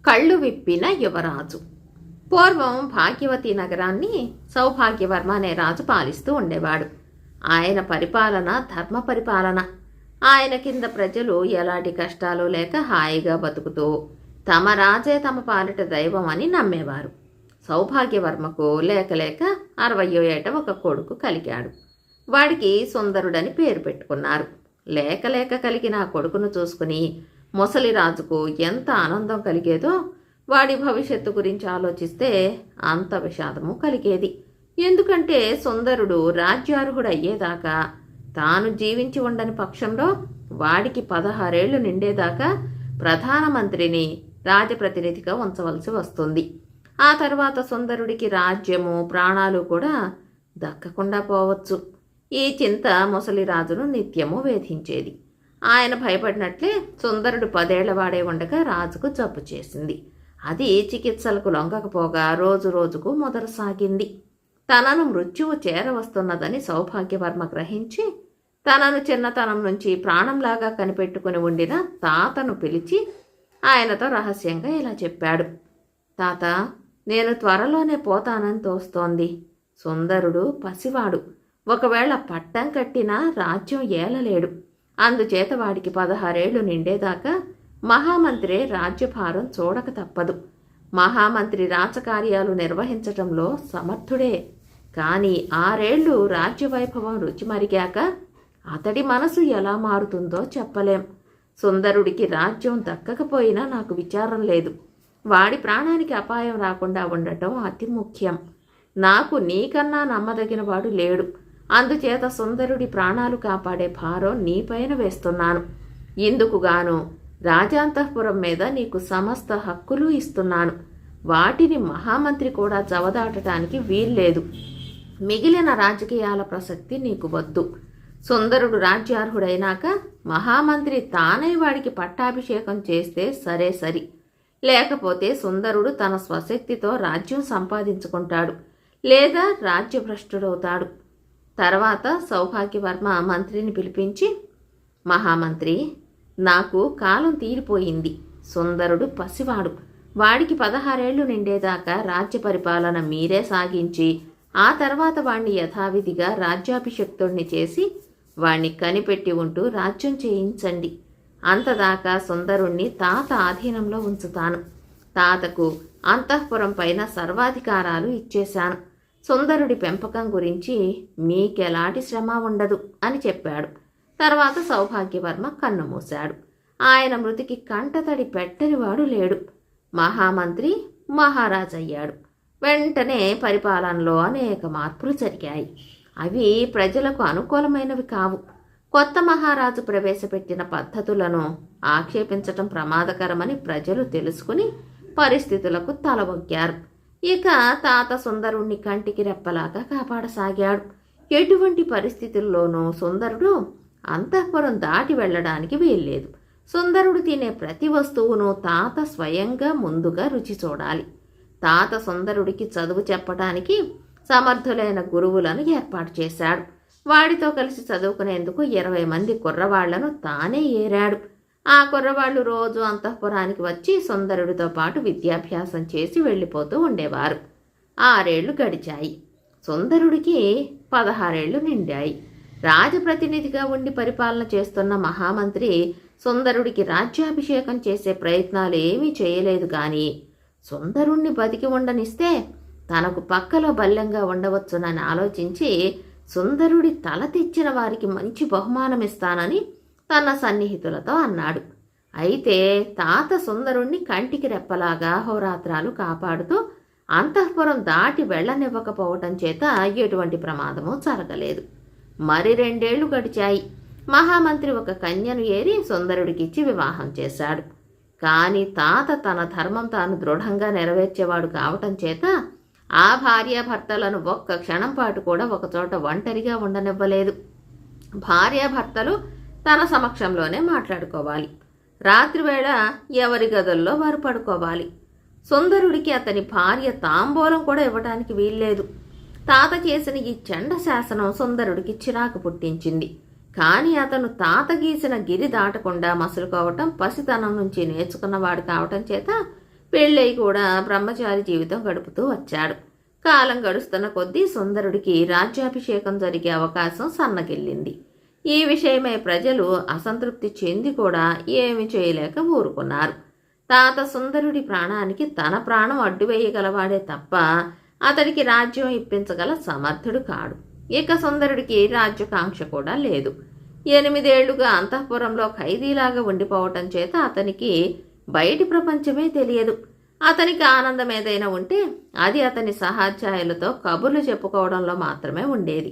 కళ్ళు విప్పిన యువరాజు. పూర్వం భాగ్యవతి నగరాన్ని సౌభాగ్యవర్మ అనే రాజు పాలిస్తూ ఉండేవాడు. ఆయన పరిపాలన ధర్మ పరిపాలన. ఆయన కింద ప్రజలు ఎలాంటి కష్టాలు లేక హాయిగా బతుకుతూ తమ రాజే తమ పాలిట దైవం అని నమ్మేవారు. సౌభాగ్యవర్మకు లేక లేక 60వ ఏట ఒక కొడుకు కలిగాడు. వాడికి సుందరుడని పేరు పెట్టుకున్నారు. లేక లేక కలిగిన ఆ కొడుకును చూసుకుని ముసలిరాజుకు ఎంత ఆనందం కలిగేదో వాడి భవిష్యత్తు గురించి ఆలోచిస్తే అంత విషాదము కలిగేది. ఎందుకంటే సుందరుడు రాజ్యార్హుడు అయ్యేదాకా, తాను జీవించి ఉండని పక్షంలో వాడికి 16 ఏళ్లు నిండేదాకా ప్రధానమంత్రిని రాజప్రతినిధిగా ఉంచవలసి వస్తుంది. ఆ తర్వాత సుందరుడికి రాజ్యము ప్రాణాలు కూడా దక్కకుండా పోవచ్చు. ఈ చింత ముసలిరాజును నిత్యము వేధించేది. ఆయన భయపడినట్లే సుందరుడు 10 ఏళ్ల వాడే ఉండగా రాజుకు జబ్బు చేసింది. అది చికిత్సలకు లొంగకపోగా రోజు రోజుకు మొదలుసాగింది. తనను మృత్యువు చేరవస్తున్నదని సౌభాగ్యవర్మ గ్రహించి తనను చిన్నతనం నుంచి ప్రాణంలాగా కనిపెట్టుకుని ఉండిన తాతను పిలిచి ఆయనతో రహస్యంగా ఇలా చెప్పాడు. తాత, నేను త్వరలోనే పోతానని తోస్తోంది. సుందరుడు పసివాడు. ఒకవేళ పట్టం కట్టినా రాజ్యం ఏలలేడు. అందుచేత వాడికి 16 ఏళ్లు నిండేదాకా మహామంత్రే రాజ్యభారం చూడక తప్పదు. మహామంత్రి రాజకార్యాలు నిర్వహించటంలో సమర్థుడే. కానీ 6 ఏళ్లు రాజ్యవైభవం రుచి మరిగాక అతడి మనసు ఎలా మారుతుందో చెప్పలేం. సుందరుడికి రాజ్యం దక్కకపోయినా నాకు విచారం లేదు. వాడి ప్రాణానికి అపాయం రాకుండా ఉండటం అతి ముఖ్యం. నాకు నీకన్నా నమ్మదగిన వాడు లేడు. అందుచేత సుందరుడి ప్రాణాలు కాపాడే భారం నీపైన వేస్తున్నాను. ఇందుకుగాను రాజాంతఃపురం మీద నీకు సమస్త హక్కులు ఇస్తున్నాను. వాటిని మహామంత్రి కూడా జవదాటడానికి వీల్లేదు. మిగిలిన రాజకీయాల ప్రసక్తి నీకు వద్దు. సుందరుడు రాజ్యార్హుడైనాక మహామంత్రి తానే వాడికి పట్టాభిషేకం చేస్తే సరే సరి. లేకపోతే సుందరుడు తన స్వశక్తితో రాజ్యం సంపాదించుకుంటాడు, లేదా రాజ్యభ్రష్టుడవుతాడు. తర్వాత సౌభాగ్యవర్మ మంత్రిని పిలిపించి, మహామంత్రి, నాకు కాలం తీరిపోయింది. సుందరుడు పసివాడు. వాడికి 16 ఏళ్లు నిండేదాకా రాజ్య పరిపాలన మీరే సాగించి ఆ తర్వాత వాణ్ణి యథావిధిగా రాజ్యాభిషిక్తుణ్ణి చేసి వాణ్ణి కనిపెట్టి ఉంటూ రాజ్యం చేయించండి. అంతదాకా సుందరుణ్ణి తాత ఆధీనంలో ఉంచుతాను. తాతకు అంతఃపురం పైన సర్వాధికారాలు ఇచ్చేశాను. సుందరుడి పెంపకం గురించి మీకెలాంటి శ్రమ ఉండదు అని చెప్పాడు. తర్వాత సౌభాగ్యవర్మ కన్నుమూశాడు. ఆయన మృతికి కంటతడి పెట్టనివాడు లేడు. మహామంత్రి మహారాజయ్యాడు. వెంటనే పరిపాలనలో అనేక మార్పులు జరిగాయి. అవి ప్రజలకు అనుకూలమైనవి కావు. కొత్త మహారాజు ప్రవేశపెట్టిన పద్ధతులను ఆక్షేపించటం ప్రమాదకరమని ప్రజలు తెలుసుకుని పరిస్థితులకు తలవొగ్గారు. ఇక తాత సుందరుణ్ణి కంటికి రెప్పలాగా కాపాడసాగాడు. ఎటువంటి పరిస్థితుల్లోనూ సుందరుడు అంతఃపురం దాటి వెళ్ళడానికి వీల్లేదు. సుందరుడు తినే ప్రతి వస్తువును తాత స్వయంగా ముందుగా రుచి చూడాలి. తాత సుందరుడికి చదువు చెప్పడానికి సమర్థులైన గురువులను ఏర్పాటు చేశాడు. వాడితో కలిసి చదువుకునేందుకు 20 మంది కుర్రవాళ్లను తానే ఏరాడు. ఆ కుర్రవాళ్లు రోజు అంతఃపురానికి వచ్చి సుందరుడితో పాటు విద్యాభ్యాసం చేసి వెళ్ళిపోతూ ఉండేవారు. 6 ఏళ్లు గడిచాయి. సుందరుడికి 16 ఏళ్లు నిండాయి. రాజప్రతినిధిగా ఉండి పరిపాలన చేస్తున్న మహామంత్రి సుందరుడికి రాజ్యాభిషేకం చేసే ప్రయత్నాలు ఏమీ చేయలేదు. కానీ సుందరుణ్ణి బతికి ఉండనిస్తే తనకు పక్కలో బల్యంగా ఉండవచ్చునని ఆలోచించి సుందరుడి తల తెచ్చిన వారికి మంచి బహుమానం ఇస్తానని తన సన్నిహితులతో అన్నాడు. అయితే తాత సుందరుణ్ణి కంటికి రెప్పలాగా హోరాత్రాలు కాపాడుతూ అంతఃపురం దాటి వెళ్ళనివ్వకపోవటం చేత ఎటువంటి ప్రమాదము జరగలేదు. మరి 2 ఏళ్లు గడిచాయి. మహామంత్రి ఒక కన్యను ఏరి సుందరుడికిచ్చి వివాహం చేశాడు. కానీ తాత తన ధర్మం తాను దృఢంగా నెరవేర్చేవాడు కావటం చేత ఆ భార్యాభర్తలను ఒక్క క్షణం పాటు కూడా ఒకచోట ఒంటరిగా ఉండనివ్వలేదు. భార్యాభర్తలు తన సమక్షంలోనే మాట్లాడుకోవాలి. రాత్రివేళ ఎవరి గదుల్లో వారు పడుకోవాలి. సుందరుడికి అతని భార్య తాంబూలం కూడా ఇవ్వడానికి వీల్లేదు. తాత చేసిన ఈ చెండ శాసనం సుందరుడికి చిరాకు పుట్టించింది. కానీ అతను తాత గీసిన గిరి దాటకుండా మసులుకోవటం పసితనం నుంచి నేర్చుకున్నవాడు కావటం చేత పెళ్ళై కూడా బ్రహ్మచారి జీవితం గడుపుతూ వచ్చాడు. కాలం గడుస్తున్న కొద్దీ సుందరుడికి రాజ్యాభిషేకం జరిగే అవకాశం సన్నగిల్లింది. ఈ విషయమై ప్రజలు అసంతృప్తి చెంది కూడా ఏమి చేయలేక ఊరుకున్నారు. తాత సుందరుడి ప్రాణానికి తన ప్రాణం అడ్డువేయగలవాడే తప్ప అతడికి రాజ్యం ఇప్పించగల సమర్థుడు కాడు. ఇక సుందరుడికి రాజ్యకాంక్ష కూడా లేదు. 8 ఏళ్లుగా అంతఃపురంలో ఖైదీలాగా ఉండిపోవటం చేత అతనికి బయటి ప్రపంచమే తెలియదు. అతనికి ఆనందం ఏదైనా ఉంటే అది అతని సహాధ్యాయులతో కబుర్లు చెప్పుకోవడంలో మాత్రమే ఉండేది.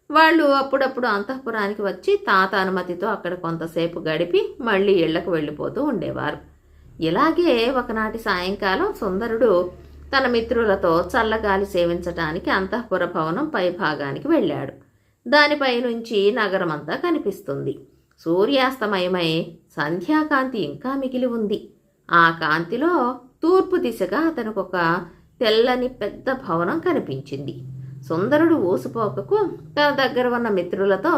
వాళ్ళు అప్పుడప్పుడు అంతఃపురానికి వచ్చి తాత అనుమతితో అక్కడ కొంతసేపు గడిపి మళ్ళీ ఇళ్లకు వెళ్ళిపోతూ ఉండేవారు. ఇలాగే ఒకనాటి సాయంకాలం సుందరుడు తన మిత్రులతో చల్లగాలి సేవించటానికి అంతఃపుర భవనం పైభాగానికి వెళ్ళాడు. దానిపై నుంచి నగరమంతా కనిపిస్తుంది. సూర్యాస్తమయమై సంధ్యాకాంతి ఇంకా మిగిలి ఉంది. ఆ కాంతిలో తూర్పు దిశగా అతనికొక తెల్లని పెద్ద భవనం కనిపించింది. సుందరుడు ఊసుపోకకు తన దగ్గర ఉన్న మిత్రులతో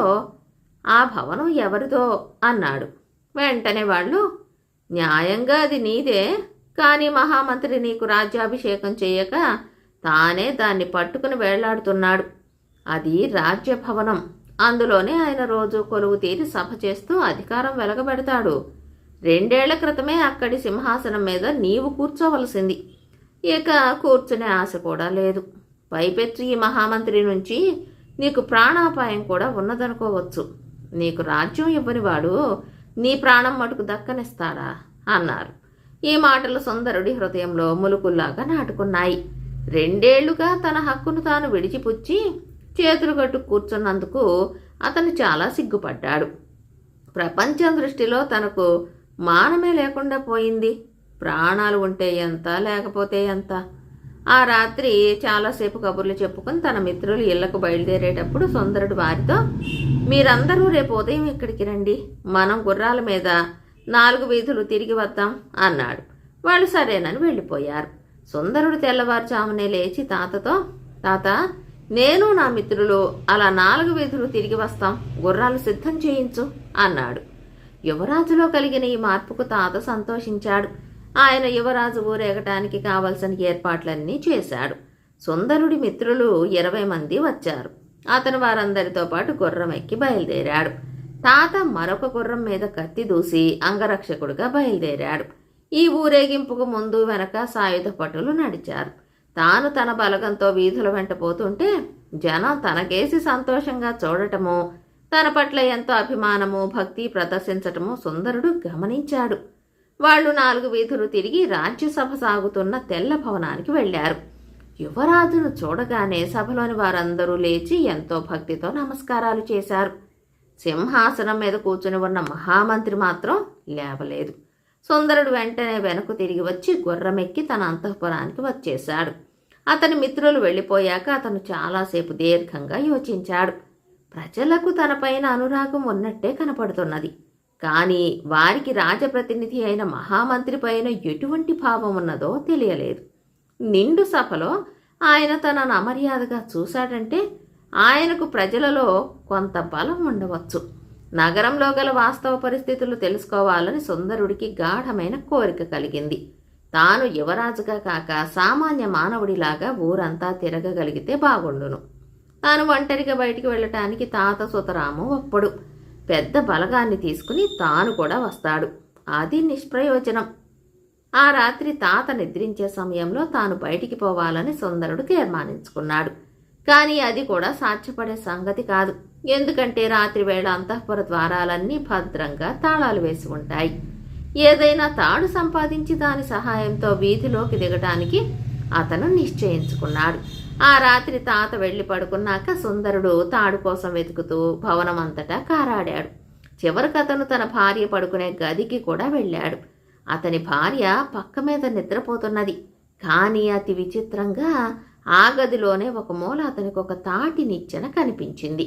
ఆ భవనం ఎవరిదో అన్నాడు. వెంటనే వాళ్ళు, న్యాయంగా అది నీదే, కానీ మహామంత్రి నీకు రాజ్యాభిషేకం చేయక తానే దాన్ని పట్టుకుని వేళ్లాడుతున్నాడు. అది రాజ్యభవనం. అందులోనే ఆయన రోజు కొలువు తీరి సభ చేస్తూ అధికారం వెలగబెడతాడు. 2 ఏళ్ల క్రితమే అక్కడి సింహాసనం మీద నీవు కూర్చోవలసింది. ఇక కూర్చునే ఆశ కూడా లేదు. పైపెచ్చు ఈ మహామంత్రి నుంచి నీకు ప్రాణాపాయం కూడా ఉన్నదనుకోవచ్చు. నీకు రాజ్యం ఇవ్వనివాడు నీ ప్రాణం మటుకు దక్కనిస్తాడా అన్నారు. ఈ మాటలు సుందరుడి హృదయంలో ములుకుల్లాగా నాటుకున్నాయి. 2 ఏళ్లుగా తన హక్కును తాను విడిచిపుచ్చి చేతులు కట్టు కూర్చున్నందుకు అతను చాలా సిగ్గుపడ్డాడు. ప్రపంచం దృష్టిలో తనకు మానమే లేకుండా పోయింది. ప్రాణాలు ఉంటే ఎంత, లేకపోతే ఎంత. ఆ రాత్రి చాలాసేపు కబుర్లు చెప్పుకుని తన మిత్రులు ఇళ్లకు బయలుదేరేటప్పుడు సుందరుడు వారితో, మీరందరూ రేపు ఉదయం ఇక్కడికి రండి, మనం గుర్రాల మీద 4 వీధులు తిరిగి వద్దాం అన్నాడు. వాళ్ళు సరేనని వెళ్ళిపోయారు. సుందరుడు తెల్లవారుజామునే లేచి తాతతో, తాత, నేను నా మిత్రులు అలా 4 వీధులు తిరిగి వస్తాం, గుర్రాలు సిద్ధం చేయించు అన్నాడు. యువరాజులో కలిగిన ఈ మార్పుకు తాత సంతోషించాడు. ఆయన యువరాజు ఊరేగటానికి కావలసిన ఏర్పాట్లన్నీ చేశాడు. సుందరుడి మిత్రులు 20 మంది వచ్చారు. అతను వారందరితో పాటు గుర్రం ఎక్కి బయలుదేరాడు. తాత మరొక గుర్రం మీద కత్తి దూసి అంగరక్షకుడుగా బయలుదేరాడు. ఈ ఊరేగింపుకు ముందు వెనక సాయుధ పటులు నడిచారు. తాను తన బలగంతో వీధుల వెంట పోతుంటే జనం తనకేసి సంతోషంగా చూడటము, తన పట్ల ఎంతో అభిమానము భక్తి ప్రదర్శించటము సుందరుడు గమనించాడు. వాళ్ళు 4 వీధులు తిరిగి రాజ్యసభ సాగుతున్న తెల్ల భవనానికి వెళ్లారు. యువరాజును చూడగానే సభలోని వారందరూ లేచి ఎంతో భక్తితో నమస్కారాలు చేశారు. సింహాసనం మీద కూర్చుని ఉన్న మహామంత్రి మాత్రం లేవలేదు. సుందరుడు వెంటనే వెనక్కు తిరిగి వచ్చి గుర్రమెక్కి తన అంతఃపురానికి వచ్చేశాడు. అతని మిత్రులు వెళ్ళిపోయాక అతను చాలాసేపు దీర్ఘంగా యోచించాడు. ప్రజలకు తనపైన అనురాగం ఉన్నట్టే కనపడుతున్నది. కానీ వారికి రాజప్రతినిధి అయిన మహామంత్రి పైన ఎటువంటి భావం ఉన్నదో తెలియలేదు. నిండు సభలో ఆయన తనను అమర్యాదగా చూశాడంటే ఆయనకు ప్రజలలో కొంత బలం ఉండవచ్చు. నగరంలో గల వాస్తవ పరిస్థితులు తెలుసుకోవాలని సుందరుడికి గాఢమైన కోరిక కలిగింది. తాను యువరాజుగా కాక సామాన్య మానవుడిలాగా ఊరంతా తిరగగలిగితే బాగుండును. తాను ఒంటరిగా బయటికి వెళ్ళటానికి తాత సుతరాము ఒప్పడు. పెద్ద బలగాన్ని తీసుకుని తాను కూడా వస్తాడు. అది నిష్ప్రయోజనం. ఆ రాత్రి తాత నిద్రించే సమయంలో తాను బయటికి పోవాలని సుందరుడు తీర్మానించుకున్నాడు. కానీ అది కూడా సాధ్యపడే సంగతి కాదు. ఎందుకంటే రాత్రి వేళ అంతఃపుర ద్వారాలన్నీ భద్రంగా తాళాలు వేసి ఉంటాయి. ఏదైనా తాడు సంపాదించి దాని సహాయంతో వీధిలోకి దిగటానికి అతను నిశ్చయించుకున్నాడు. ఆ రాత్రి తాత వెళ్ళి పడుకున్నాక సుందరుడు తాడు కోసం వెతుకుతూ భవనం అంతటా కారాడాడు. చివరికి అతను తన భార్య పడుకునే గదికి కూడా వెళ్ళాడు. అతని భార్య పక్క మీద నిద్రపోతున్నది. కానీ అతి విచిత్రంగా ఆ గదిలోనే ఒక మూల అతనికి ఒక తాటి నిచ్చెన కనిపించింది.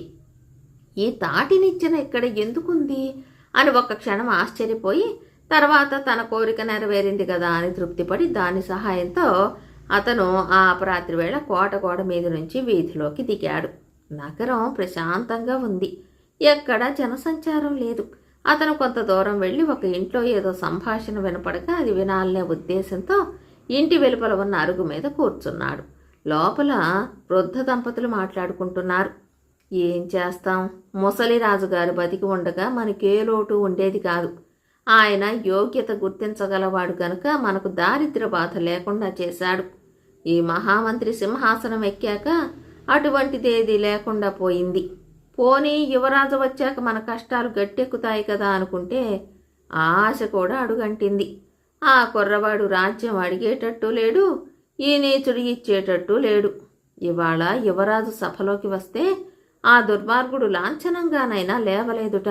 ఈ తాటి నిచ్చెన ఇక్కడ ఎందుకుంది అని ఒక క్షణం ఆశ్చర్యపోయి తర్వాత తన కోరిక నెరవేరింది కదా అని తృప్తిపడి దాని సహాయంతో అతను ఆ అపరాత్రి వేళ కోట గోడ మీద నుంచి వీధిలోకి దిగాడు. నగరం ప్రశాంతంగా ఉంది. ఎక్కడా జనసంచారం లేదు. అతను కొంత దూరం వెళ్ళి ఒక ఇంట్లో ఏదో సంభాషణ వినపడగా అది వినాలనే ఉద్దేశంతో ఇంటి వెలుపల ఉన్న అరుగు మీద కూర్చున్నాడు. లోపల వృద్ధ దంపతులు మాట్లాడుకుంటున్నారు. ఏం చేస్తాం, ముసలి రాజుగారు బతికి ఉండగా మనకే లోటు ఉండేది కాదు. ఆయన యోగ్యత గుర్తించగలవాడు గనుక మనకు దారిద్ర్య బాధ లేకుండా చేశాడు. ఈ మహామంత్రి సింహాసనం ఎక్కాక అటువంటిదేది లేకుండా పోయింది. పోనీ యువరాజు వచ్చాక మన కష్టాలు గట్టెక్కుతాయి కదా అనుకుంటే ఆశ కూడా అడుగంటింది. ఆ కుర్రవాడు రాజ్యం అడిగేటట్టు లేడు, ఈ నీచుడు ఇచ్చేటట్టు లేడు. ఇవాళ యువరాజు సభలోకి వస్తే ఆ దుర్మార్గుడు లాంఛనంగానైనా లేవలేదుట.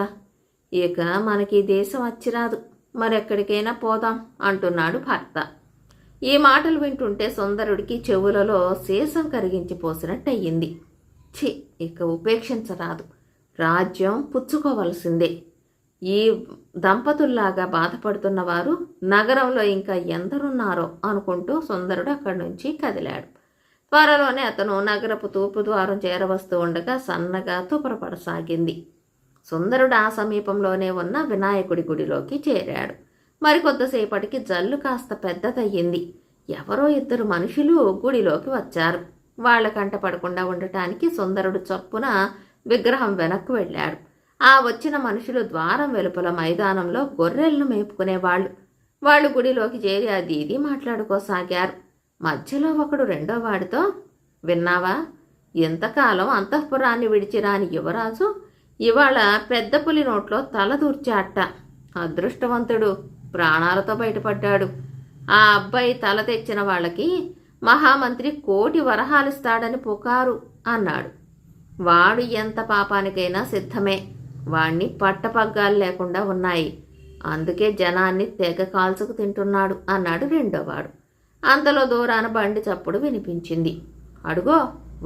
ఇక మనకి దేశం అచ్చిరాదు, మరెక్కడికైనా పోదాం అంటున్నాడు భర్త. ఈ మాటలు వింటుంటే సుందరుడికి చెవులలో సీసం కరిగించి పోసినట్టయింది. ఛీ, ఇక ఉపేక్షించరాదు, రాజ్యం పుచ్చుకోవలసిందే. ఈ దంపతుల్లాగా బాధపడుతున్న వారు నగరంలో ఇంకా ఎందరున్నారో అనుకుంటూ సుందరుడు అక్కడి నుంచి కదిలాడు. త్వరలోనే అతను నగరపు తూర్పు ద్వారం చేరవస్తూ ఉండగా సన్నగా తుపరపడసాగింది. సుందరుడు ఆ సమీపంలోనే ఉన్న వినాయకుడి గుడిలోకి చేరాడు. మరికొద్దిసేపటికి జల్లు కాస్త పెద్దదయ్యింది. ఎవరో ఇద్దరు మనుషులు గుడిలోకి వచ్చారు. వాళ్ల కంట పడకుండా ఉండటానికి సుందరుడు చొప్పున విగ్రహం వెనక్కు వెళ్ళాడు. ఆ వచ్చిన మనుషులు ద్వారం వెలుపల మైదానంలో గొర్రెలను మేపుకునేవాళ్ళు. వాళ్ళు గుడిలోకి చేరి అది ఇది మాట్లాడుకోసాగారు. మధ్యలో ఒకడు రెండో వాడితో, విన్నావా, ఎంతకాలం అంతఃపురాన్ని విడిచిరాని యువరాజు ఇవాళ పెద్ద పులి నోట్లో తల దూర్చాట. అదృష్టవంతుడు ప్రాణాలతో బయటపడ్డాడు. ఆ అబ్బాయి తల తెచ్చిన వాళ్ళకి మహామంత్రి 1,00,00,000 వరహాలిస్తాడని పుకారు అన్నాడు. వాడు ఎంత పాపానికైనా సిద్ధమే. వాణ్ణి పట్టపగ్గాలు లేకుండా ఉన్నాయి, అందుకే జనాన్ని తెగ కాల్చుకు తింటున్నాడు అన్నాడు రెండోవాడు. అంతలో దూరాన బండి చప్పుడు వినిపించింది. అడుగో,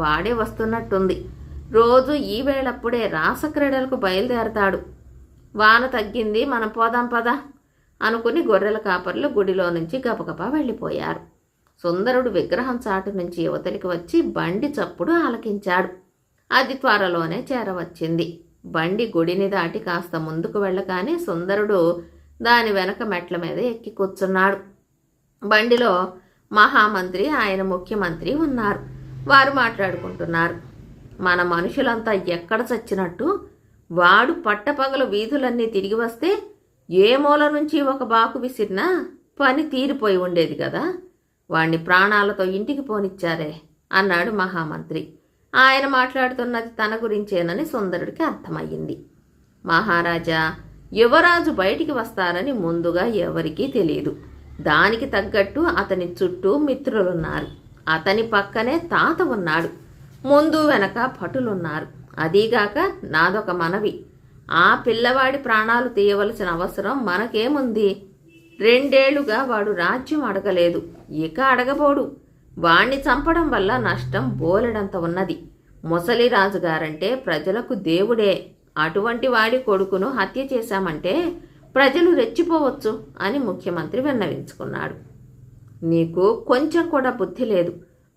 వాడే వస్తున్నట్టుంది. రోజు ఈ వేళప్పుడే రాసక్రీడలకు బయలుదేరతాడు. వాన తగ్గింది, మనం పోదాం పదా అనుకుని గొర్రెల కాపర్లు గుడిలో నుంచి గబగబా వెళ్ళిపోయారు. సుందరుడు విగ్రహం చాటు నుంచి యువతలికి వచ్చి బండి చప్పుడు ఆలకించాడు. అది త్వరలోనే చేరవచ్చింది. బండి గుడిని దాటి కాస్త ముందుకు వెళ్ళగానే సుందరుడు దాని వెనక మెట్ల మీద ఎక్కి కూర్చున్నాడు. బండిలో మహామంత్రి, ఆయన ముఖ్యమంత్రి ఉన్నారు. వారు మాట్లాడుకుంటున్నారు. మన మనుషులంతా ఎక్కడ చచ్చినట్టు, వాడు పట్టపగలు వీధులన్నీ తిరిగి వస్తే ఏ మూల నుంచి ఒక బాకు విసిరినా పని తీరిపోయి ఉండేది కదా. వాణ్ణి ప్రాణాలతో ఇంటికి పోనిచ్చారే అన్నాడు మహామంత్రి. ఆయన మాట్లాడుతున్నది తన గురించేనని సుందరుడికి అర్థమయ్యింది. మహారాజా, యువరాజు బయటికి వస్తారని ముందుగా ఎవరికీ తెలియదు. దానికి తగ్గట్టు అతని చుట్టూ మిత్రులున్నారు. అతని పక్కనే తాత ఉన్నాడు. ముందు వెనక భటులున్నారు. అదీగాక నాదొక మనవి, ఆ పిల్లవాడి ప్రాణాలు తీయవలసిన అవసరం మనకేముంది? 2 ఏళ్లుగా వాడు రాజ్యం అడగలేదు, ఇక అడగబోడు. వాణ్ణి చంపడం వల్ల నష్టం బోలెడంత ఉన్నది. ముసలి రాజుగారంటే ప్రజలకు దేవుడే. అటువంటి వాడి కొడుకును హత్య చేశామంటే ప్రజలు రెచ్చిపోవచ్చు అని ముఖ్యమంత్రి విన్నవించుకున్నాడు. నీకు కొంచెం కూడా బుద్ధి లేదు.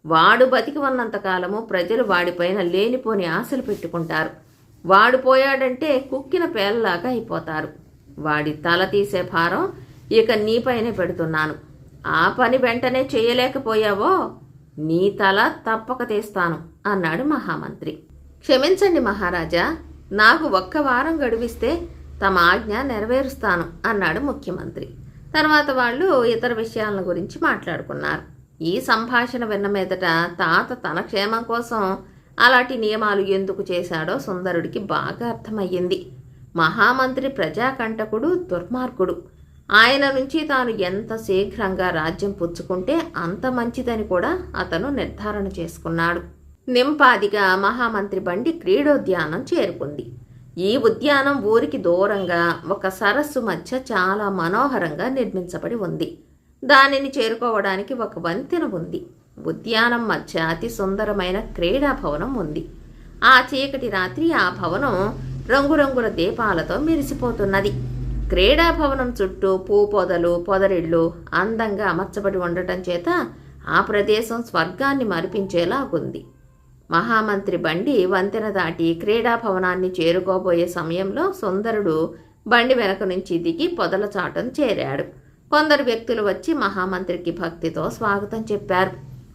వాడు బతికి ఉన్నంతకాలము ప్రజలు వాడిపైన లేనిపోని ఆశలు పెట్టుకుంటారు. వాడు పోయాడంటే కుక్కిన పేలలాగా అయిపోతారు. వాడి తల తీసే భారం ఇక నీపైనే పెడుతున్నాను. ఆ పని వెంటనే చేయలేకపోయావో నీ తల తప్పక తీస్తాను అన్నాడు మహామంత్రి. క్షమించండి మహారాజా, నాకు 1 వారం గడువిస్తే తమ ఆజ్ఞ నెరవేరుస్తాను అన్నాడు ముఖ్యమంత్రి. తర్వాత వాళ్ళు ఇతర విషయాల గురించి మాట్లాడుకున్నారు. ఈ సంభాషణ విన్న మీదట తాత తన క్షేమం కోసం అలాంటి నియమాలు ఎందుకు చేశాడో సుందరుడికి బాగా అర్థమయ్యింది. మహామంత్రి ప్రజాకంటకుడు, దుర్మార్గుడు. ఆయన నుంచి తాను ఎంత శీఘ్రంగా రాజ్యం పుచ్చుకుంటే అంత మంచిదని కూడా అతను నిర్ధారణ చేసుకున్నాడు. నింపాదిగా మహామంత్రి బండి క్రీడోద్యానం చేరుకుంది. ఈ ఉద్యానం ఊరికి దూరంగా ఒక సరస్సు మధ్య చాలా మనోహరంగా నిర్మించబడి ఉంది. దానిని చేరుకోవడానికి ఒక వంతెన ఉంది. ఉద్యానం మధ్య అతి సుందరమైన క్రీడా భవనం ఉంది. ఆ చీకటి రాత్రి ఆ భవనం రంగురంగుల దీపాలతో మెరిసిపోతున్నది. క్రీడాభవనం చుట్టూ పూపొదలు, పొదరిళ్ళు అందంగా అమర్చబడి ఉండటం చేత ఆ ప్రదేశం స్వర్గాన్ని మరిపించేలా ఉంది. మహామంత్రి బండి వంతెన దాటి క్రీడాభవనాన్ని చేరుకోబోయే సమయంలో సుందరుడు బండి వెనక నుంచి దిగి పొదల చాటును చేరాడు. కొందరు వ్యక్తులు వచ్చి మహామంత్రికి భక్తితో స్వాగతం చెప్పారు.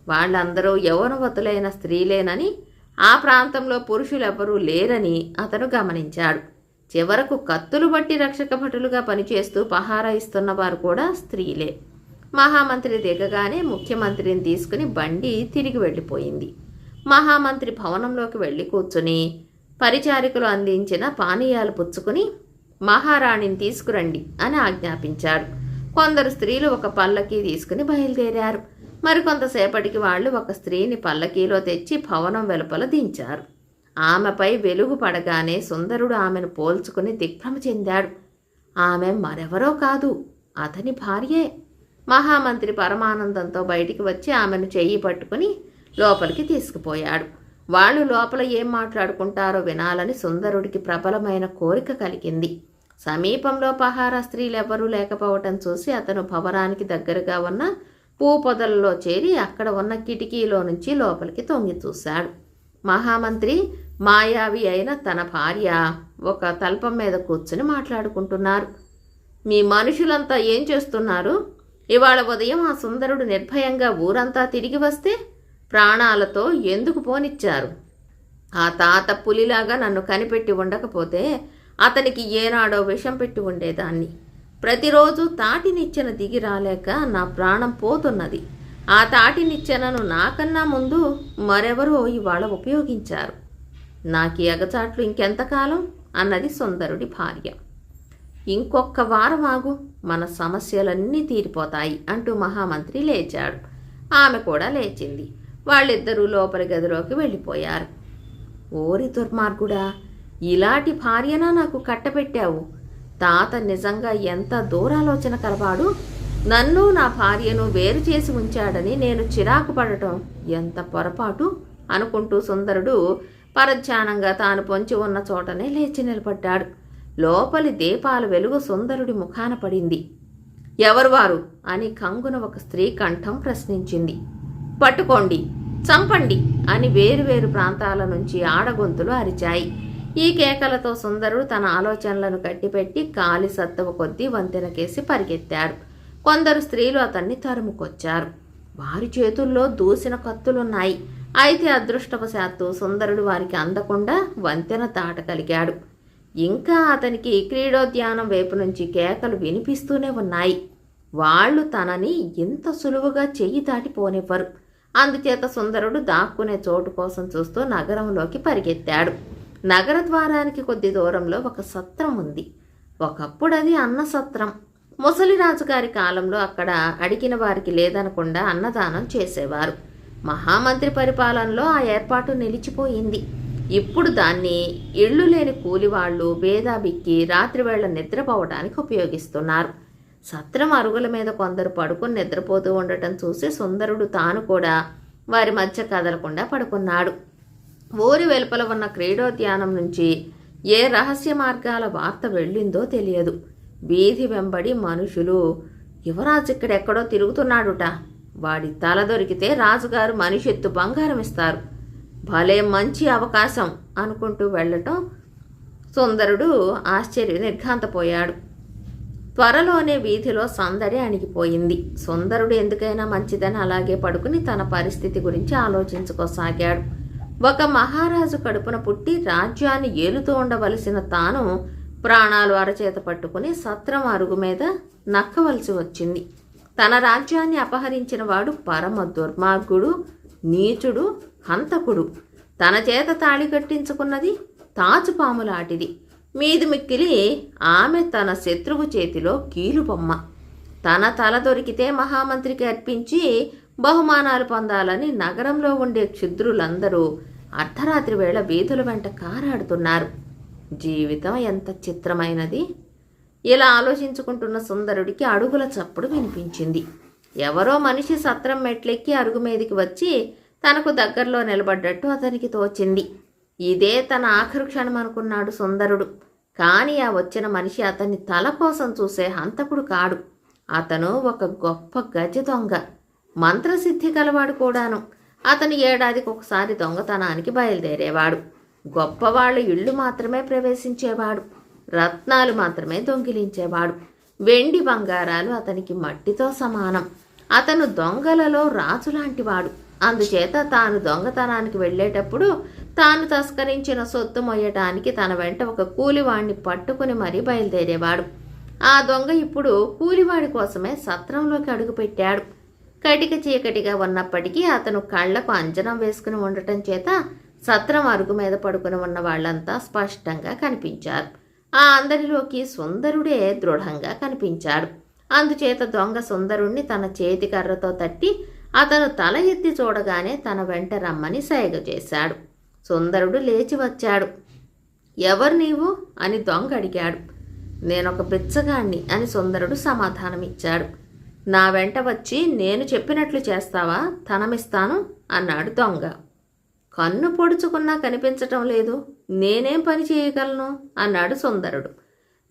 వాళ్ళందరూ యౌవనవతులైన స్త్రీలేనని, ఆ ప్రాంతంలో పురుషులెవరూ లేరని అతను గమనించాడు. చివరకు కత్తులు బట్టి రక్షక భటులుగా పనిచేస్తూ పహారా ఇస్తున్న వారు కూడా స్త్రీలే. మహామంత్రి దిగగానే ముఖ్యమంత్రిని తీసుకుని బండి తిరిగి వెళ్ళిపోయింది. మహామంత్రి భవనంలోకి వెళ్ళి కూర్చుని పరిచారికులు అందించిన పానీయాలు పుచ్చుకుని మహారాణిని తీసుకురండి అని ఆజ్ఞాపించాడు. కొందరు స్త్రీలు ఒక పల్లకీ తీసుకుని బయలుదేరారు. మరికొంతసేపటికి వాళ్ళు ఒక స్త్రీని పల్లకీలో తెచ్చి భవనం వెలుపల దించారు. ఆమెపై వెలుగు పడగానే సుందరుడు ఆమెను పోల్చుకుని దిగ్భ్రమ చెందాడు. ఆమె మరెవరో కాదు, అతని భార్యే. మహామంత్రి పరమానందంతో బయటికి వచ్చి ఆమెను చెయ్యి పట్టుకుని లోపలికి తీసుకుపోయాడు. వాళ్ళు లోపల ఏం మాట్లాడుకుంటారో వినాలని సుందరుడికి ప్రబలమైన కోరిక కలిగింది. సమీపంలో పహారా స్త్రీలెవ్వరూ లేకపోవటం చూసి అతను భవనానికి దగ్గరగా ఉన్న పూ పొదలలో చేరి అక్కడ ఉన్న కిటికీలో నుంచి లోపలికి తొంగి చూశాడు. మహామంత్రి మాయావి అయిన తన భార్య ఒక తల్పం మీద కూర్చుని మాట్లాడుకుంటున్నారు. మీ మనుషులంతా ఏం చేస్తున్నారు? ఇవాళ ఉదయం ఆ సుందరుడు నిర్భయంగా ఊరంతా తిరిగి వస్తే ప్రాణాలతో ఎందుకు పోనిచ్చారు? ఆ తాత పులిలాగా నన్ను కనిపెట్టి ఉండకపోతే అతనికి ఏనాడో విషం పెట్టి ఉండేదాన్ని. ప్రతిరోజు తాటినిచ్చెన దిగి రాలేక నా ప్రాణం పోతున్నది. ఆ తాటినిచ్చెనను నాకన్నా ముందు మరెవరో ఇవాళ ఉపయోగించారు. నాకు ఎగచాట్లు ఇంకెంతకాలం అన్నది సుందరుడి భార్య. ఇంకొక్క వారం ఆగు, మన సమస్యలన్నీ తీరిపోతాయి అంటూ మహామంత్రి లేచాడు. ఆమె కూడా లేచింది. వాళ్ళిద్దరూ లోపలి గదిలోకి వెళ్ళిపోయారు. ఓరి దుర్మార్గుడా, ఇలాంటి భార్యనా నాకు కట్టబెట్టావు? తాత నిజంగా ఎంత దూరాలోచన కలవాడు. నన్ను నా భార్యను వేరు చేసి ఉంచాడని నేను చిరాకు పడటం ఎంత పొరపాటు అనుకుంటూ సుందరుడు పరధ్యానంగా తాను పొంచి ఉన్న చోటనే లేచి నిలబడ్డాడు. లోపలి దీపాల వెలుగు సుందరుడి ముఖాన పడింది. ఎవరు వారు అని కంగున ఒక స్త్రీ కంఠం ప్రశ్నించింది. పట్టుకోండి, చంపండి అని వేరువేరు ప్రాంతాల నుంచి ఆడగొంతులు అరిచాయి. ఈ కేకలతో సుందరుడు తన ఆలోచనలను కట్టిపెట్టి కాలి సత్తువ కొద్దీ వంతెనకేసి పరిగెత్తాడు. కొందరు స్త్రీలు అతన్ని తరుముకొచ్చారు. వారి చేతుల్లో దూసిన కత్తులున్నాయి. అయితే అదృష్టవశాత్తు సుందరుడు వారికి అందకుండా వంతెన దాటగలిగాడు. ఇంకా అతనికి క్రీడోద్యానం వైపు నుంచి కేకలు వినిపిస్తూనే ఉన్నాయి. వాళ్ళు తనని ఇంత సులువుగా చెయ్యి దాటిపోనివ్వరు. అందుచేత సుందరుడు దాక్కునే చోటు కోసం చూస్తూ నగరంలోకి పరిగెత్తాడు. నగర ద్వారానికి కొద్ది దూరంలో ఒక సత్రం ఉంది. ఒకప్పుడు అది అన్న సత్రం. ముసలిరాజుగారి కాలంలో అక్కడ అడిగిన వారికి లేదనకుండా అన్నదానం చేసేవారు. మహామంత్రి పరిపాలనలో ఆ ఏర్పాటు నిలిచిపోయింది. ఇప్పుడు దాన్ని ఇళ్ళు లేని కూలివాళ్లు భేదాబిక్కి రాత్రివేళ నిద్రపోవడానికి ఉపయోగిస్తున్నారు. సత్రం అరుగుల మీద కొందరు పడుకుని నిద్రపోతూ ఉండటం చూసి సుందరుడు తాను కూడా వారి మధ్య కదలకుండా పడుకున్నాడు. ఊరి వెలుపల ఉన్న క్రీడోద్యానం నుంచి ఏ రహస్య మార్గాల వార్త వెళ్ళిందో తెలియదు. వీధి వెంబడి మనుషులు, యువరాజు ఇక్కడెక్కడో తిరుగుతున్నాడుట, వాడి తల దొరికితే రాజుగారు మనిషి ఎత్తు బంగారం ఇస్తారు, భలే మంచి అవకాశం అనుకుంటూ వెళ్ళటం సుందరుడు నిర్ఘాంతపోయాడు. త్వరలోనే వీధిలో సందడి అణిగిపోయింది. సుందరుడు ఎందుకైనా మంచిదని అలాగే పడుకుని తన పరిస్థితి గురించి ఆలోచించుకోసాగాడు. ఒక మహారాజు కడుపున పుట్టి రాజ్యాన్ని ఏలుతూ ఉండవలసిన తాను ప్రాణాలు అరచేత పట్టుకుని సత్రం అరుగు మీద నక్కవలసి వచ్చింది. తన రాజ్యాన్ని అపహరించిన వాడు పరమ దుర్మార్గుడు, నీచుడు, హంతకుడు. తన చేత తాళి కట్టించుకున్నది తాచుపాములాటిది. మీది మిక్కిలి ఆమె తన శత్రువు చేతిలో కీలుబొమ్మ. తన తల దొరికితే మహామంత్రికి అర్పించి బహుమానాలు పొందాలని నగరంలో ఉండే క్షుద్రులందరూ అర్ధరాత్రి వేళ వీధుల వెంట కారాడుతున్నారు. జీవితం ఎంత చిత్రమైనది. ఇలా ఆలోచించుకుంటున్న సుందరుడికి అడుగుల చప్పుడు వినిపించింది. ఎవరో మనిషి సత్రం మెట్లెక్కి అరుగు మీదికి వచ్చి తనకు దగ్గరలో నిలబడ్డట్టు అతనికి తోచింది. ఇదే తన ఆఖరు క్షణం అనుకున్నాడు సుందరుడు. కానీ ఆ వచ్చిన మనిషి అతన్ని తల కోసం చూసే హంతకుడు కాడు. అతను ఒక గొప్ప గజ దొంగ, మంత్రసిద్ధి కలవాడు కూడాను. అతను ఏడాదికి ఒకసారి దొంగతనానికి బయలుదేరేవాడు. గొప్పవాళ్ళ ఇళ్ళు మాత్రమే ప్రవేశించేవాడు. రత్నాలు మాత్రమే దొంగిలించేవాడు. వెండి బంగారాలు అతనికి మట్టితో సమానం. అతను దొంగలలో రాజులాంటివాడు. అందుచేత తాను దొంగతనానికి వెళ్ళేటప్పుడు తాను తస్కరించిన సొత్తు మొయ్యటానికి తన వెంట ఒక కూలివాడిని పట్టుకుని మరీ బయలుదేరేవాడు. ఆ దొంగ ఇప్పుడు కూలివాడి కోసమే సత్రంలోకి అడుగుపెట్టాడు. కటిక చీకటిగా ఉన్నప్పటికీ అతను కళ్లకు అంజనం వేసుకుని ఉండటం చేత సత్రం అరుగు మీద పడుకుని ఉన్న వాళ్ళంతా స్పష్టంగా కనిపించారు. ఆ అందరిలోకి సుందరుడే దృఢంగా కనిపించాడు. అందుచేత దొంగ సుందరుణ్ణి తన చేతి కర్రతో తట్టి అతను తల ఎత్తి చూడగానే తన వెంట రమ్మని సైగ చేశాడు. సుందరుడు లేచి వచ్చాడు. ఎవరు నీవు అని దొంగ అడిగాడు. నేనొక బిచ్చగాణ్ణి అని సుందరుడు సమాధానమిచ్చాడు. నా వెంట వచ్చి నేను చెప్పినట్లు చేస్తావా, ధనమిస్తాను అన్నాడు దొంగ. కన్ను పొడుచుకున్నా కనిపించటం లేదు, నేనేం పని చేయగలను అన్నాడు సుందరుడు.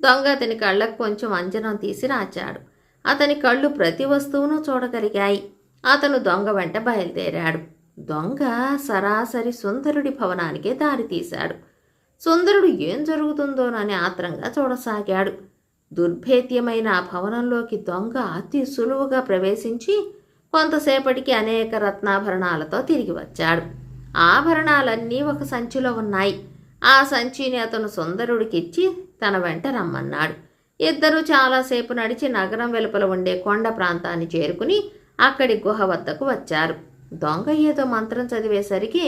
దొంగ అతని కళ్ళకు కొంచెం అంజనం తీసి రాచాడు. అతని కళ్ళు ప్రతి వస్తువును చూడగలిగాయి. అతను దొంగ వెంట బయలుదేరాడు. దొంగ సరాసరి సుందరుడి భవనానికే దారి తీశాడు. సుందరుడు ఏం జరుగుతుందోనని ఆత్రంగా చూడసాగాడు. దుర్భేద్యమైన ఆ భవనంలోకి దొంగ అతి సులువుగా ప్రవేశించి కొంతసేపటికి అనేక రత్నాభరణాలతో తిరిగి వచ్చాడు. ఆభరణాలన్నీ ఒక సంచిలో ఉన్నాయి. ఆ సంచిని అతను సుందరుడికిచ్చి తన వెంట రమ్మన్నాడు. ఇద్దరూ చాలాసేపు నడిచి నగరం వెలుపల ఉండే కొండ ప్రాంతాన్ని చేరుకుని అక్కడి గుహ వద్దకు వచ్చారు. దొంగ ఏదో మంత్రం చదివేసరికి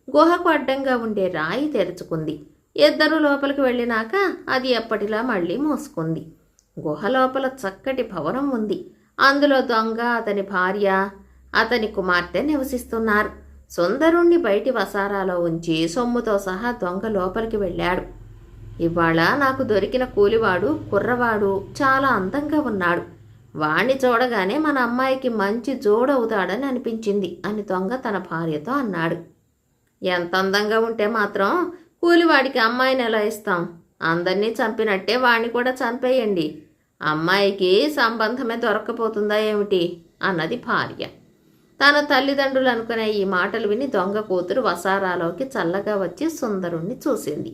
గుహకు అడ్డంగా ఉండే రాయి తెరుచుకుంది. ఇద్దరు లోపలికి వెళ్ళినాక అది ఎప్పటిలా మళ్ళీ మూసుకుంది. గుహ లోపల చక్కటి భవనం ఉంది. అందులో దొంగ, అతని భార్య, అతని కుమార్తె నివసిస్తున్నారు. సుందరుణ్ణి బయటి వసారాలో ఉంచి సొమ్ముతో సహా దొంగ లోపలికి వెళ్ళాడు. ఇవాళ నాకు దొరికిన కూలివాడు కుర్రవాడు చాలా అందంగా ఉన్నాడు. వాణ్ణి చూడగానే మన అమ్మాయికి మంచి జోడవుతాడని అనిపించింది అని దొంగ తన భార్యతో అన్నాడు. ఎంత అందంగా ఉంటే మాత్రం కూలివాడికి అమ్మాయిని ఎలా ఇస్తాం? అందరినీ చంపినట్టే వాణ్ణి కూడా చంపేయండి. అమ్మాయికి సంబంధమే దొరక్కపోతుందా ఏమిటి అన్నది భార్య. తన తల్లిదండ్రులు అనుకునే ఈ మాటలు విని దొంగ కూతురు వసారాలోకి చల్లగా వచ్చి సుందరుణ్ణి చూసింది.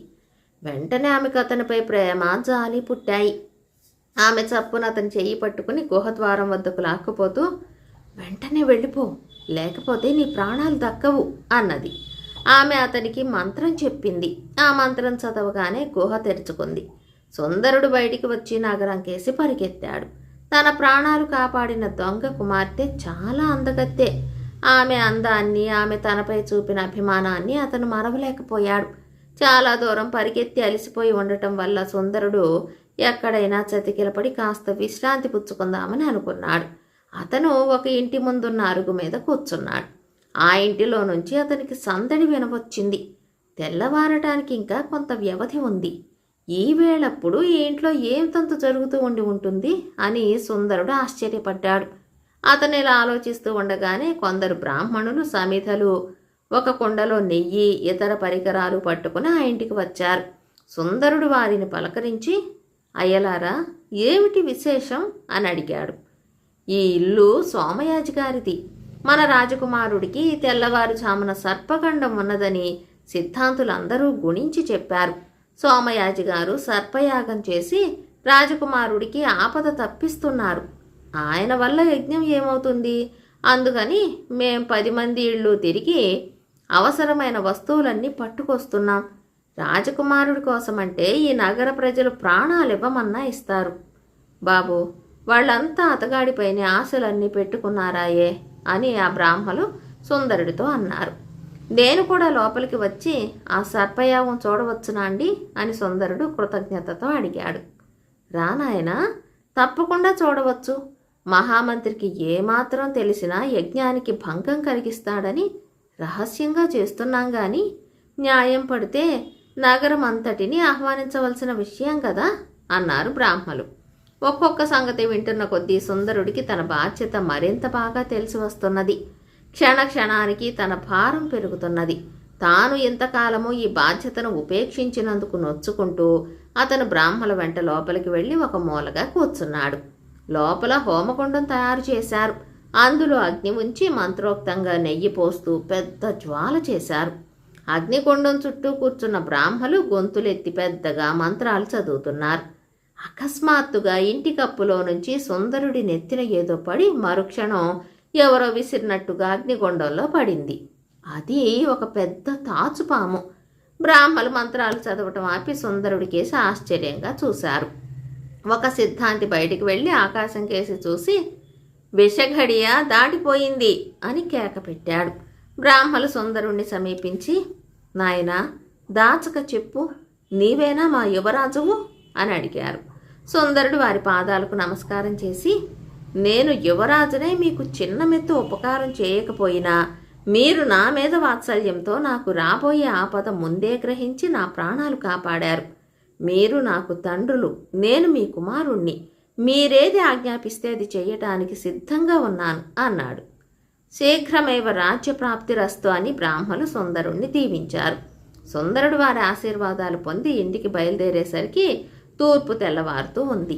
వెంటనే ఆమెకు అతనిపై ప్రేమ, జాలి పుట్టాయి. ఆమె చప్పున అతని చెయ్యి పట్టుకుని గుహద్వారం వద్దకు లాక్కుపోతూ, వెంటనే వెళ్ళిపో, లేకపోతే నీ ప్రాణాలు దక్కవు అన్నది. ఆమె అతనికి మంత్రం చెప్పింది. ఆ మంత్రం చదవగానే గుహ తెరుచుకుంది. సుందరుడు బయటికి వచ్చి నగరం కేసి పరిగెత్తాడు. తన ప్రాణాలు కాపాడిన దొంగ కుమార్తె చాలా అందగత్తె. ఆమె అందాన్ని, ఆమె తనపై చూపిన అభిమానాన్ని అతను మరవలేకపోయాడు. చాలా దూరం పరిగెత్తి అలసిపోయి ఉండటం వల్ల సుందరుడు ఎక్కడైనా చతికిలపడి కాస్త విశ్రాంతి పుచ్చుకుందామని అనుకున్నాడు. అతను ఒక ఇంటి ముందున్న అరుగు మీద కూర్చున్నాడు. ఆ ఇంటిలో నుంచి అతనికి సందడి వినవచ్చింది. తెల్లవారటానికి ఇంకా కొంత వ్యవధి ఉంది. ఈ వేళప్పుడు ఈ ఇంట్లో ఏం తంతు జరుగుతూ ఉంటుంది అని సుందరుడు ఆశ్చర్యపడ్డాడు. అతను ఇలా ఆలోచిస్తూ ఉండగానే కొందరు బ్రాహ్మణులు సమిధలు, ఒక కుండలో నెయ్యి, ఇతర పరికరాలు పట్టుకుని ఆ ఇంటికి వచ్చారు. సుందరుడు వారిని పలకరించి, అయ్యలారా, ఏమిటి విశేషం అని అడిగాడు. ఈ ఇల్లు సోమయాజి గారిది. మన రాజకుమారుడికి తెల్లవారుజామున సర్పగండం ఉన్నదని సిద్ధాంతులందరూ గుణించి చెప్పారు. సోమయాజి గారు సర్పయాగం చేసి రాజకుమారుడికి ఆపద తప్పిస్తున్నారు. ఆయన వల్ల యజ్ఞం ఏమవుతుంది? అందుకని మేం 10 మంది ఇళ్ళు తిరిగి అవసరమైన వస్తువులన్నీ పట్టుకొస్తున్నాం. రాజకుమారుడి కోసమంటే ఈ నగర ప్రజలు ప్రాణాలు ఇవ్వమన్నా ఇస్తారు. బాబు, వాళ్ళంతా అతగాడిపైనే ఆశలన్నీ పెట్టుకున్నారాయే అని ఆ బ్రాహ్మలు సుందరుడితో అన్నారు. నేను కూడా లోపలికి వచ్చి ఆ సర్పయాగం చూడవచ్చునా అండి అని సుందరుడు కృతజ్ఞతతో అడిగాడు. రానాయనా, తప్పకుండా చూడవచ్చు. మహామంత్రికి ఏమాత్రం తెలిసినా యజ్ఞానికి భంగం కలిగిస్తాడని రహస్యంగా చేస్తున్నాం గాని న్యాయం పడితే నగరం అంతటిని ఆహ్వానించవలసిన విషయం కదా అన్నారు బ్రాహ్మలు. ఒక్కొక్క సంగతి వింటున్న కొద్దీ సుందరుడికి తన బాధ్యత మరింత బాగా తెలిసి వస్తున్నది. క్షణానికి తన భారం పెరుగుతున్నది. తాను ఇంతకాలము ఈ బాధ్యతను ఉపేక్షించినందుకు నొచ్చుకుంటూ అతను బ్రాహ్మల వెంట లోపలికి వెళ్ళి ఒక మూలగా కూర్చున్నాడు. లోపల హోమకుండం తయారు చేశారు. అందులో అగ్ని ఉంచి మంత్రోక్తంగా నెయ్యి పోస్తూ పెద్ద జ్వాల చేశారు. అగ్నికుండం చుట్టూ కూర్చున్న బ్రాహ్మలు గొంతులెత్తి పెద్దగా మంత్రాలు చదువుతున్నారు. అకస్మాత్తుగా ఇంటి కప్పులో నుంచి సుందరుడి నెత్తిన ఏదో పడి మరుక్షణం ఎవరో విసిరినట్టుగా అగ్నిగుండంలో పడింది. అది ఒక పెద్ద తాచుపాము. బ్రాహ్మలు మంత్రాలు చదవటం ఆపి సుందరుడి కేసి ఆశ్చర్యంగా చూశారు. ఒక సిద్ధాంతి బయటికి వెళ్ళి ఆకాశం కేసి చూసి విషఘడియ దాటిపోయింది అని కేక పెట్టాడు. బ్రాహ్మలు సుందరుణ్ణి సమీపించి, నాయనా దాచక చెప్పు, నీవేనా మా యువరాజువు అని అడిగారు. సుందరుడు వారి పాదాలకు నమస్కారం చేసి, నేను యువరాజునే మీకు చిన్న మెత్తు ఉపకారం చేయకపోయినా మీరు నా మీద వాత్సల్యంతో నాకు రాబోయే ఆపద ముందే గ్రహించి నా ప్రాణాలు కాపాడారు. మీరు నాకు తండ్రులు, నేను మీ కుమారుణ్ణి. మీరేది ఆజ్ఞాపిస్తే అది చేయటానికి సిద్ధంగా ఉన్నాను అన్నాడు. శీఘ్రమేవ రాజ్యప్రాప్తిరస్తు అని బ్రాహ్మలు సుందరుణ్ణి దీవించారు. సుందరుడు వారి ఆశీర్వాదాలు పొంది ఇంటికి బయలుదేరేసరికి తూర్పు తెల్లవారుతూ ఉంది.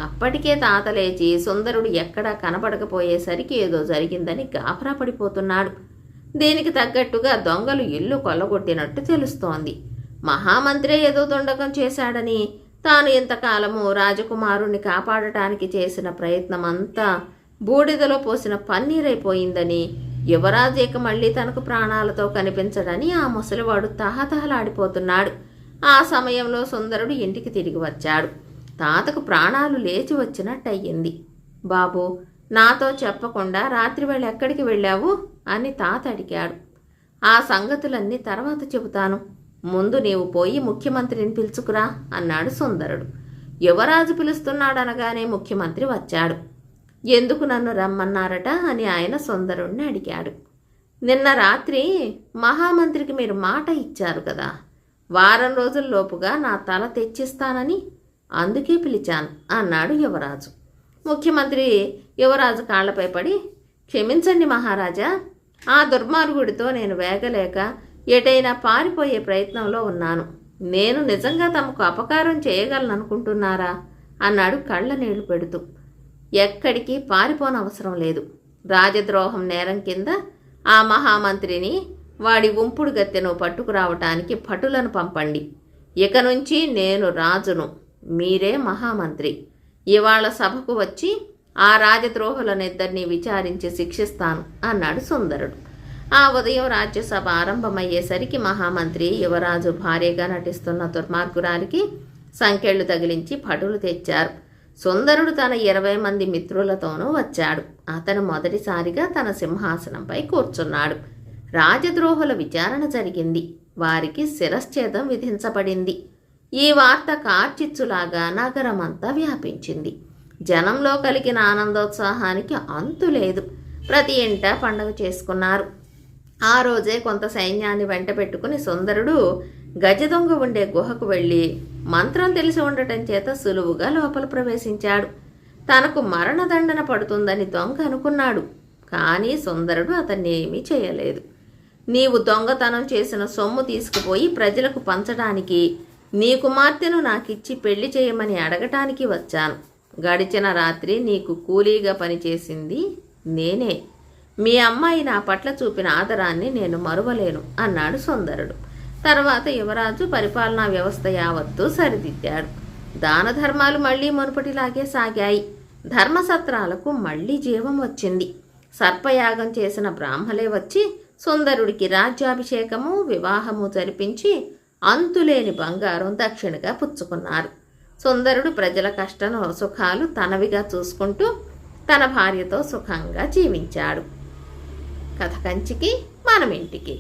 అప్పటికే తాత లేచి సుందరుడు ఎక్కడా కనబడకపోయేసరికి ఏదో జరిగిందని గాభరా పడిపోతున్నాడు. దీనికి తగ్గట్టుగా దొంగలు ఇల్లు కొల్లగొట్టినట్టు తెలుస్తోంది. మహామంత్రే ఏదో దుండగం చేశాడని, తాను ఇంతకాలము రాజకుమారుణ్ణి కాపాడటానికి చేసిన ప్రయత్నమంతా బూడిదలో పోసిన పన్నీరైపోయిందని, యువరాజు ఇక మళ్ళీ తనకు ప్రాణాలతో కనిపించడని ఆ ముసలివాడు తహతహలాడిపోతున్నాడు. ఆ సమయంలో సుందరుడు ఇంటికి తిరిగి వచ్చాడు. తాతకు ప్రాణాలు లేచి వచ్చినట్టయింది. బాబు, నాతో చెప్పకుండా రాత్రివేళ ఎక్కడికి వెళ్ళావు అని తాత అడిగాడు. ఆ సంగతులన్నీ తర్వాత చెబుతాను, ముందు నీవు పోయి ముఖ్యమంత్రిని పిలుచుకురా అన్నాడు సుందరుడు. యువరాజు పిలుస్తున్నాడనగానే ముఖ్యమంత్రి వచ్చాడు. ఎందుకు నన్ను రమ్మన్నారట అని ఆయన సుందరుణ్ణి అడిగాడు. నిన్న రాత్రి మహామంత్రికి మీరు మాట ఇచ్చారు కదా, వారం రోజుల్లోపుగా నా తల తెచ్చిస్తానని, అందుకే పిలిచాను అన్నాడు యువరాజు. ముఖ్యమంత్రి యువరాజు కాళ్లపై పడి, క్షమించండి మహారాజా, ఆ దుర్మార్గుడితో నేను వేగలేక ఎటైనా పారిపోయే ప్రయత్నంలో ఉన్నాను. నేను నిజంగా తమకు అపకారం చేయగలననుకుంటున్నారా అన్నాడు కళ్ళ నీళ్లు పెడుతూ. ఎక్కడికి పారిపోనవసరం లేదు. రాజద్రోహం నేరం కింద ఆ మహామంత్రిని, వాడి ఉంపుడు గత్తెను పట్టుకురావటానికి భటులను పంపండి. ఇక నుంచి నేను రాజును, మీరే మహామంత్రి. ఇవాళ సభకు వచ్చి ఆ రాజద్రోహులనిద్దరినీ విచారించి శిక్షిస్తాను అన్నాడు సుందరుడు. ఆ ఉదయం రాజ్యసభ ఆరంభమయ్యేసరికి మహామంత్రి యువరాజు భార్యగా నటిస్తున్న దుర్మార్గురానికి సంకెళ్ళు తగిలించి భటులు తెచ్చారు. సుందరుడు తన 20 మంది మిత్రులతోనూ వచ్చాడు. అతను మొదటిసారిగా తన సింహాసనంపై కూర్చున్నాడు. రాజద్రోహుల విచారణ జరిగింది. వారికి శిరశ్ఛేదం విధించబడింది. ఈ వార్త కార్చిచ్చులాగా నగరమంతా వ్యాపించింది. జనంలో కలిగిన ఆనందోత్సాహానికి అంతులేదు. ప్రతి ఇంట పండగ చేసుకున్నారు. ఆ రోజే కొంత సైన్యాన్ని వెంట పెట్టుకుని సుందరుడు గజదొంగ ఉండే గుహకు వెళ్ళి మంత్రం తెలిసి ఉండటం చేత సులువుగా లోపల ప్రవేశించాడు. తనకు మరణదండన పడుతుందని దొంగ అనుకున్నాడు. కానీ సుందరుడు అతన్ని ఏమీ చేయలేదు. నీవు దొంగతనం చేసిన సొమ్ము తీసుకుపోయి ప్రజలకు పంచడానికి, నీ కుమార్తెను నాకిచ్చి పెళ్లి చేయమని అడగటానికి వచ్చాను. గడిచిన రాత్రి నీకు కూలీగా పనిచేసింది నేనే. మీ అమ్మాయి నా పట్ల చూపిన ఆదరాన్ని నేను మరువలేను అన్నాడు సుందరుడు. తర్వాత యువరాజు పరిపాలనా వ్యవస్థ యావత్తూ సరిదిద్దాడు. దాన ధర్మాలు మళ్లీ మునుపటిలాగే సాగాయి. ధర్మసత్రాలకు మళ్లీ జీవం వచ్చింది. సర్పయాగం చేసిన బ్రాహ్మలే వచ్చి సుందరుడికి రాజ్యాభిషేకము, వివాహము జరిపించి అంతులేని బంగారం దక్షిణగా పుచ్చుకున్నారు. సుందరుడు ప్రజల కష్ట సుఖాలు తనవిగా చూసుకుంటూ తన భార్యతో సుఖంగా జీవించాడు. కథ కంచికి మనమింటికి.